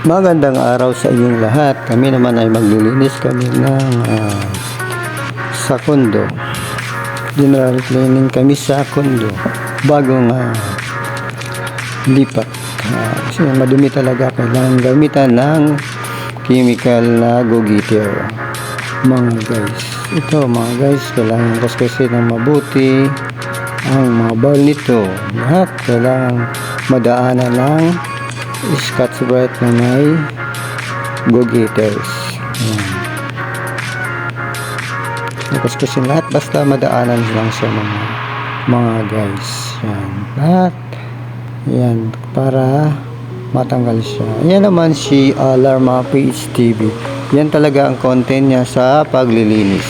Magandang araw sa inyong lahat. Kami naman ay maglilinis kami ng sa kondo. General cleaning kami sa kondo. Bagong lipat. Kasi madumi talaga. Kailangan gamitan ng chemical na go-getter. Mga guys. Ito mga guys, kailangan kuskusin ng mabuti ang mga bowl nito. Lahat kailangan madaanan ng Scotch Brite na may go-getters. Kuskusin lahat basta madaanan lang sa mga guys. Yan. Lahat. Yan. Para matanggal siya. Yan naman si Alarma PHTV. Yan talaga ang content niya sa paglilinis.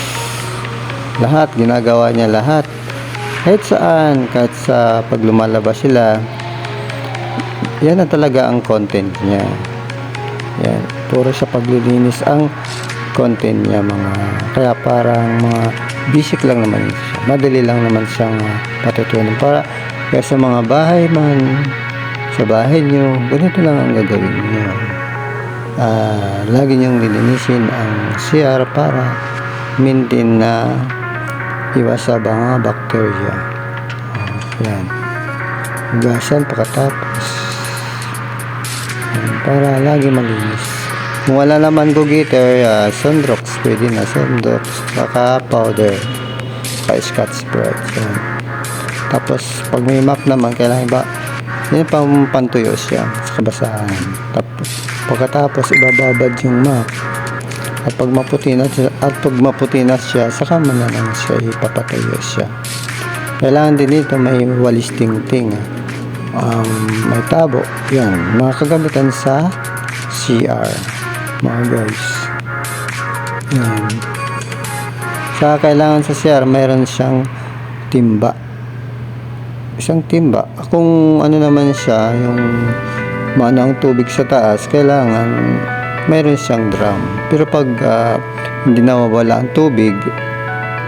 Lahat. Ginagawa niya lahat. Kahit saan. Kahit sa paglumalabas sila. Yan na talaga ang content niya. Yan. Puro sa paglilinis ang content niya mga. Kaya parang mga basic lang naman siya. Madali lang naman siyang patutunan. Para kaya sa mga bahay man, sa bahay nyo, ganito lang ang gagawin nyo. Lagi nyong lilinisin ang CR para maintain na iwas sa mga bacteria. Yan. Hugasan pagkatapos. Para lagi malinis. Kung wala naman go-getter, Sunrox, pwede na Sunrox, saka powder, saka Scotch Brite. Tapos pag may map naman, kailangan ba yan pang pantuyo siya sa kabasahan. Tapos pagkatapos ibababad yung map. At pag maputi na siya, saka man na lang siya ipapatuyo siya. Kailangan din dito may walis tingting. May tabo. Yan. Mga kagamitan sa CR. Mga guys. Yan. Sa kailangan sa CR, mayroon siyang timba. Isang timba. Kung ano naman siya, yung manang tubig sa taas, kailangan mayroon siyang drum. Pero pag hindi nawawala ang tubig,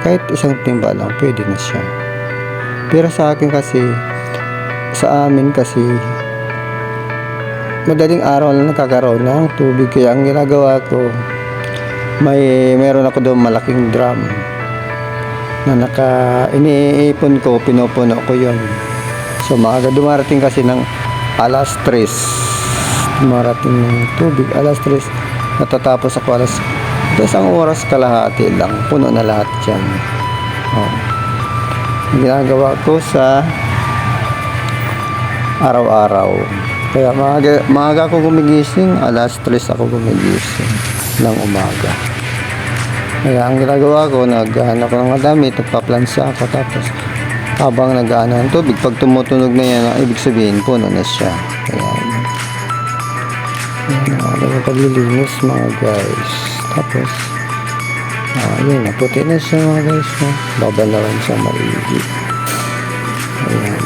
kahit isang timba lang, pwede na siya. Pero sa akin kasi, sa amin kasi madaling araw lang nakakaroon ng tubig, kaya ang ginagawa ko meron ako doon malaking drum na iniipon ko, pinupuno ko yon. So maaga dumarating kasi ng alas 3 dumarating ng tubig alas 3, natatapos ako alas 1 oras kalahati lang, puno na lahat yan. Ang ginagawa ko sa araw-araw. Kaya maaga ako gumigising, alas 3 ako gumigising ng umaga. Kaya ang ginagawa ko, nag-ano ko ng damit, nagpaplansa ako, tapos habang nag-ano ang tubig, pag tumutunog na yan, ibig sabihin, puno na siya. Kaya yan ang paglilinis mga guys. Tapos yun, naputi na siya mga guys. Babalawan siya maigi. Ayan.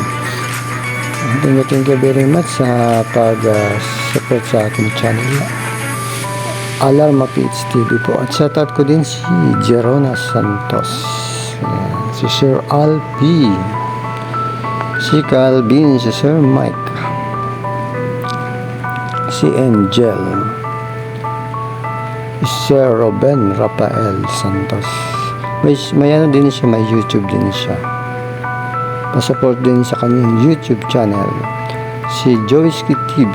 Thank you very much sa pag-support sa aking channel Alarma PHTV po. At shoutout ko din si Jerona Santos, si Sir Alpi, si Calvin, si Sir Mike, si Angel, si Sir Robin Rafael Santos. May ano din siya, may YouTube din siya. Pasupport din sa kanyang YouTube channel, si Joyski TV.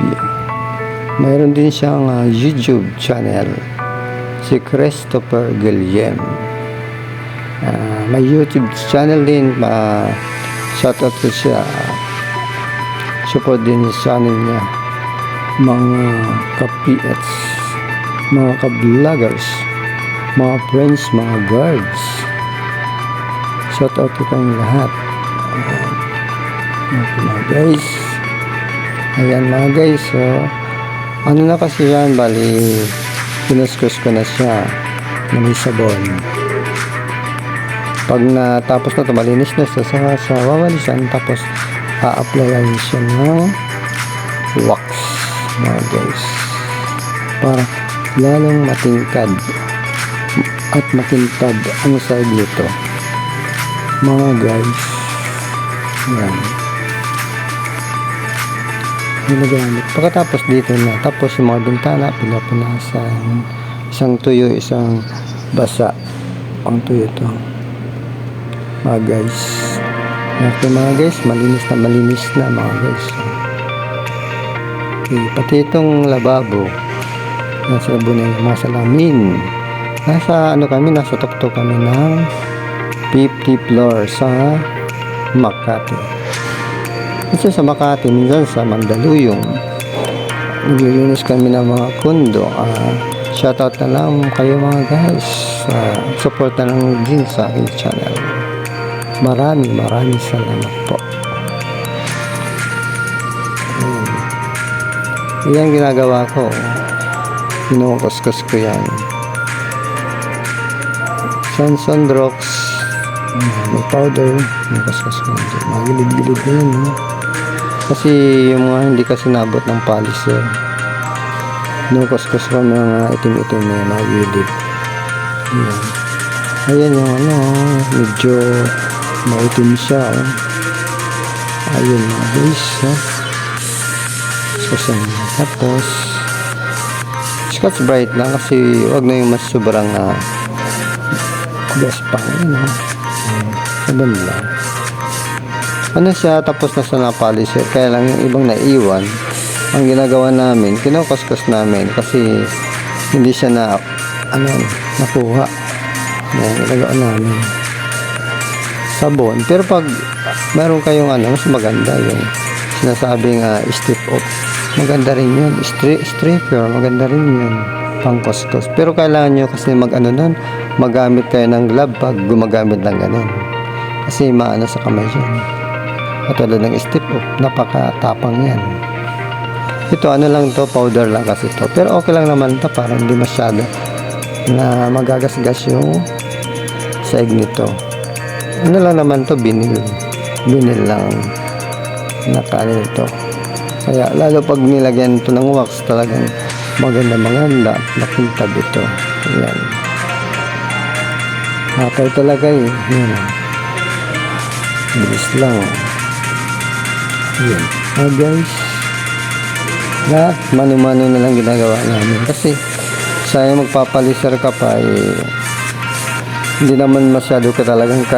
Mayroon din siyang YouTube channel, si Christopher Guillem. May YouTube channel din, shoutout ko siya. Support din sa channel niya. Mga ka-PX, mga ka-vloggers, mga friends, mga guards. Shoutout ko kayong lahat. Mga guys, ayan mga guys, so ano na kasi yan, bali pinuskus ko na siya na may sabon. Pag natapos na ito, malinis na siya sa wawalisan, tapos a-applyan siya ng wax mga guys, para lalong matingkad at makintad ang side nito mga guys. Yan. ginagamit. Pagkatapos dito na, tapos yung mga bintana, pinapunasan. Isang tuyo, isang basa. Ang tuyo to. Mga guys. Okay mga guys, malinis na mga guys. Okay, pati itong lababo. Nasa labunan ng mga salamin. Nasa tuktok kami ng 50 floor sa Makati. Minsan sa Makati, minsan sa Mandaluyong. Naglilinis kami ng mga kondo. Shoutout na lang kayo mga guys. Support na lang din sa aking channel. Maraming salamat po. Yan ginagawa ko. Kinukuskus ko yan. Sundrox. May powder. Kinukuskus ko yan. Magilid-gilid na yun. Kasi yung mga hindi kasi nabot ng polisher. Kinukuskus ko mga itim-itim na yan. Magilid. Ayan yung medyo maitim siya. Ayun mga guys. Tapos Scotch Brite lang kasi wag na yung mas sobrang gas pang saban lang siya. Tapos nasa na-polisher, kaya lang yung ibang naiwan, ang ginagawa namin, kinukuskus namin kasi hindi siya nakuha. Ginagawa namin sabon. Pero pag meron kayong mas maganda yung sinasabing strip off, maganda rin yun. Stripper, maganda rin yun pang kuskus. Pero kailangan nyo kasi magamit kayo ng glove pag gumagamit ng ganun, kasi maano sa kamay yan. Katulad ng strip off, napakatapang yan. Ito lang to, powder lang kasi to, pero okay lang naman to, parang hindi masyado na magagasgas yung side nito. Lang naman to, binil lang nakaano ito. Kaya lalo pag nilagyan ito ng wax, talagang maganda nakintab ito. Ayan, hapay talaga yan. Bilis lang. Ayan guys, lahat mano-mano na lang ginagawa namin kasi sayang magpapalisar ka pa hindi naman masyado ka talagang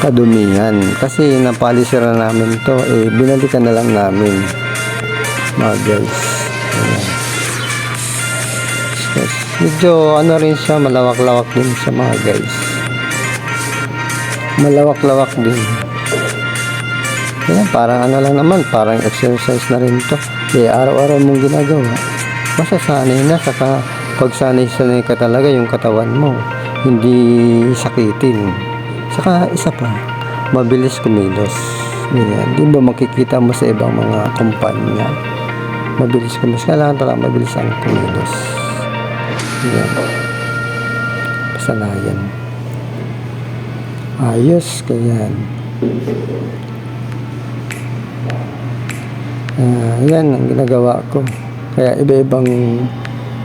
kadumihan, kasi napalisir na namin to, binalikan na lang namin mga guys. Ayan. Medyo rin siya, malawak-lawak din siya mga guys, malawak-lawak din. Ayan, parang lang naman, parang exercise na rin to, araw-araw mong ginagawa, masasanay na. Saka pag sanay ka talaga, yung katawan mo hindi sakitin. Saka isa pa, mabilis kumilos. Yan, di ba makikita mo sa ibang mga kumpanya, mabilis kumilos. Kailangan talaga mabilis ang kumilos. Yan, pasanayan. Ayos, kayan. Yan ang ginagawa ko. Kaya iba-ibang,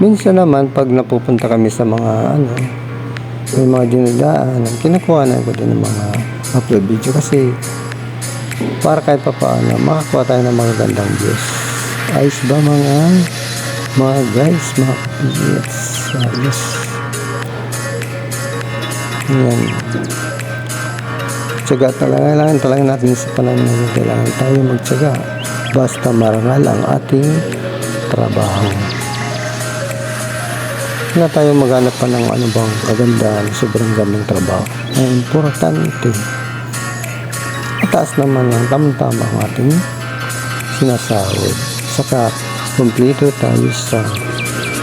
minsan naman pag napupunta kami sa mga may mga dinadaan, kinukuha na ko din ng mga upload video, kasi para kahit pa paano makakuha tayo ng mga gandang views. Ayos ba mga guys, mga yes, ayos. Ayan, tsaga talaga natin sa panahon na kailangan tayo magtsaga, basta marangal ang ating trabaho. Na tayo maghanap pa ng bang kagandahan, sobrang gandang trabaho. Ang importante, mataas naman ang tamtama ang ating sinasahod. Saka kumpleto tayo sa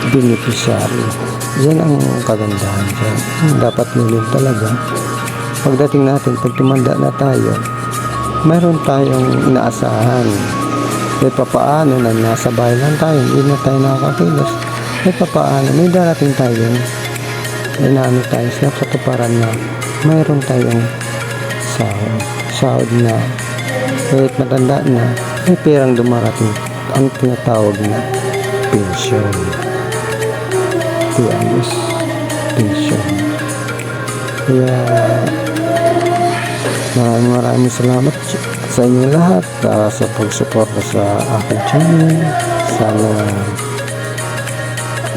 beneficiary. Yan ang kagandahan dyan. Dapat nilin talaga. Pagdating natin, pag tumanda na tayo, mayroon tayong inaasahan. Papaano na nasa bahay lang tayo, hindi na tayo nakakakilos. Papaano, may darating tayong tayo sa katuparan na mayroon tayong sahod na kahit matanda na, may perang dumarating, ang tinatawag na pension. Pension. Kaya maraming salamat sa inyong lahat sa pagsuporta sa aking channel. Sana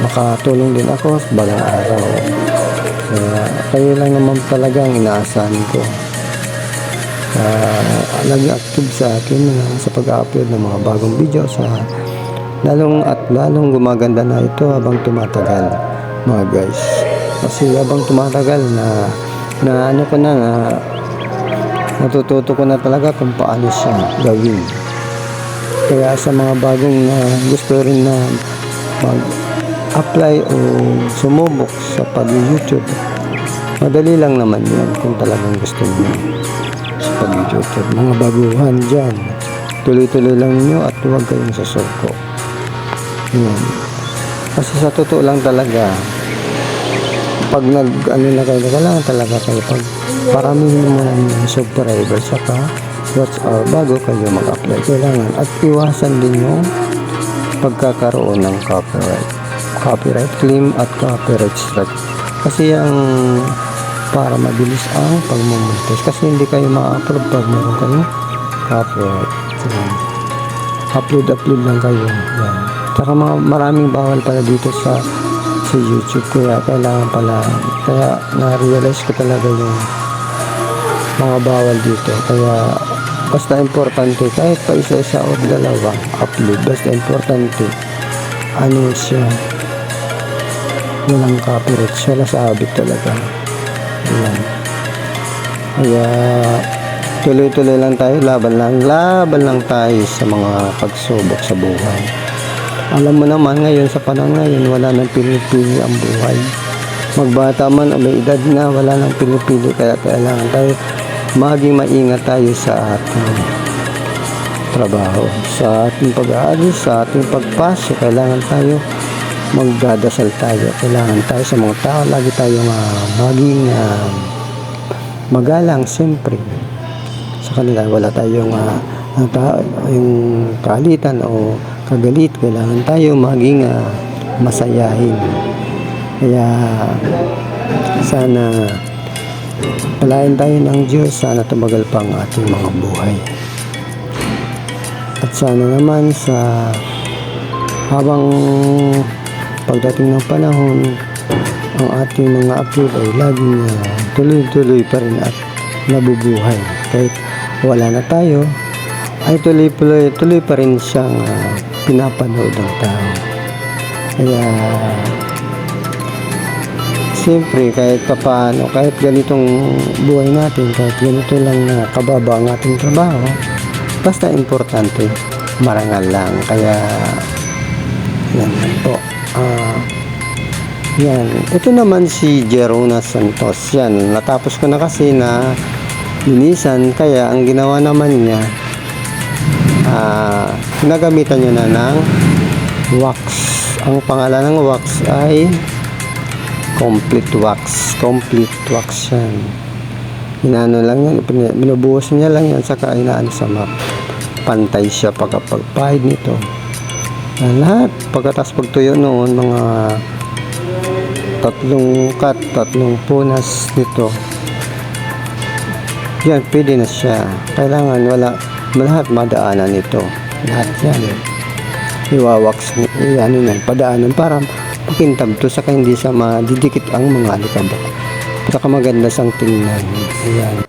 makatulong din ako sa balang araw. Kaya kayo lang naman talagang inaasahan ko. Lagi active sa akin sa pag-upload ng mga bagong video lalong gumaganda na ito habang tumatagal, mga guys. Kasi habang tumatagal na natututo ko na talaga kung paano siya gawin. Kaya sa mga bagong gusto rin na mag-apply o sumubok sa pag-YouTube, madali lang naman yan kung talagang gusto niyo sa pag-YouTube. Mga baguhan dyan, tuloy-tuloy lang niyo at huwag kayong susuko. Yan. Kasi sa totoo lang talaga, pag na kayo, kailangan talaga kayo pag paramihin mo ng subscriber saka watch hour bago kayo mag-apply. Kailangan at iwasan din yung pagkakaroon ng copyright claim at copyright strike. Kasi ang para mabilis ang pagmumonetize, kasi hindi kayo ma-upload pag meron kayong copyright. Upload lang kayo. Yan. Saka maraming bawal pala dito sa YouTube, kaya na-realize ko talaga yung mga bawal dito. Kaya basta importante, kahit pa isa-isa o dalawa upload, basta importante siya, walang copyright, wala sabit talaga. Ayan. Kaya tuloy-tuloy lang tayo, laban lang tayo sa mga pagsubok sa buhay. Alam mo naman ngayon, sa panahon ngayon, wala nang pinipili ang buhay. Magbata man o may edad na, wala nang pinipili. Kaya kailangan tayo maging maingat tayo sa ating trabaho, sa ating pag-aalis, sa ating pagpasok. Kailangan tayo magdadasal tayo. Kailangan tayo sa mga tao, lagi tayo maging magalang, siyempre. Sa kanila, wala tayong yung kalitan o kagalit. Kailangan tayo maging masayahin. Kaya sana palain tayo ng Diyos, sana tumagal pa ang ating mga buhay. At sana naman sa habang pagdating ng panahon, ang ating mga upload ay laging tuloy-tuloy pa rin at nabubuhay. Kahit wala na tayo, ay tuloy pa rin siyang pinapanood ng tao. Kaya siyempre kahit papaano, kahit ganitong buhay natin, kahit ganito lang na kababa ang ating trabaho, basta importante, marangal lang. Kaya yan po. Yan. Ito naman si Jerona Santos. Yan. Natapos ko na kasi na linisan. Kaya ang ginawa naman niya, nagamitan niya na ng wax. Ang pangalan ng wax ay complete wax yan. Inaano lang yan, binubuhos niya lang yan, saka inaano sa map, pantay siya pagpahid nito. Yan lahat. Pagkatapos pagtuyo noon, mga 3 punas nito, yan, pwede na siya. Kailangan lahat madaanan nito, lahat yan. Iwawax yan, padaanan para pakintab to, saka hindi sa madidikit ang mga alikabok, saka maganda sang tingnan. Ayan.